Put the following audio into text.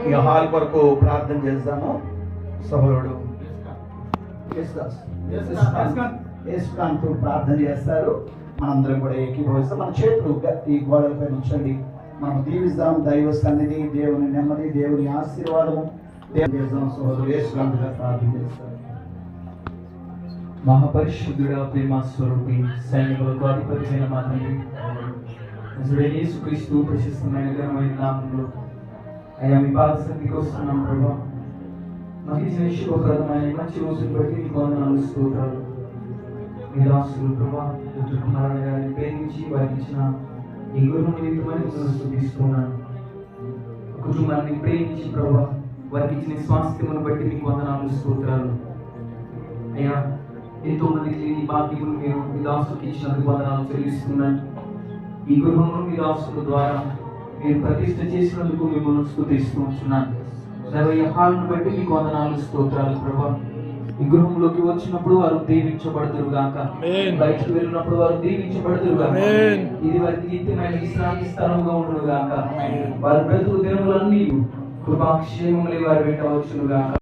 ఈ హాల్ కొరకు ప్రార్థన చేద్దాము. సహోదరుడు యేసుకాంత్ ప్రార్థన చేస్తారు. మనందరం కూడా ఏకీభవిస్తాం. మన చేతులు ఈ గోడలపై ఉంచండి. మనం దీవిస్తాం. దైవ సన్నిధి, దేవుని నెమ్మది, దేవుని ఆశీర్వాదము చేద్దాం. సహోదరుడు యేసుకాంత్ గారు ప్రార్థన చేస్తారు. మహాపరిశుద్ధుడ, ప్రేమ స్వరూపి, సైనికులకు అధిపతిమైన మా తండ్రి, నజరేయుడైన యేసుక్రీస్తు ప్రశస్తమైన ఘనమైన నామములో అయ్యా మీ పాద సన్నిధికి వస్తున్నాం ప్రభా. మాకు ఇచ్చిన శుభప్రదమైన మంచి రోజులు బట్టి మీకు వందనాలు, స్తోత్రాలు. మీ దాసులు ప్రభా కుమారుని గారిని ప్రేమించి వారికి ఇచ్చిన ఈ గురువు నిమిత్తమని స్తుతిస్తున్నాను. కుటుంబాన్ని ప్రేమించి ప్రభా వారికి ఇచ్చిన స్వాస్థ్యమును బట్టి మీకు వందనాలు, స్తోత్రాలు. అయ్యా ఎంతో మందికి ఈ బాధ్యతలు మీరు మీ దాసులకు ఇచ్చినందుకు వందనాలు చెల్లిస్తున్నాను. ఈ గృహంలో మీ దాసుల ద్వారా మీరు ప్రతిష్ఠ చేసినందుకు మిమ్మల్ని స్తుతిస్తూ ఉంటున్నాను. ఈ హాల్ను బట్టి మీకు వందనాలు, స్తోత్రాలు ప్రభా. ఈ గృహంలోకి వచ్చినప్పుడు వారు దీవించబడుదురు గాక, బయటకు వెళ్ళినప్పుడు వారు దీవించబడుదురు గాక. ఇది వారికి నిత్యమైన విశ్రాంతి స్థలంగా ఉండును గాక. వారి బ్రతుకు దినములన్నీ కృపాక్షేమములు వారి వెంట వచ్చును గాక.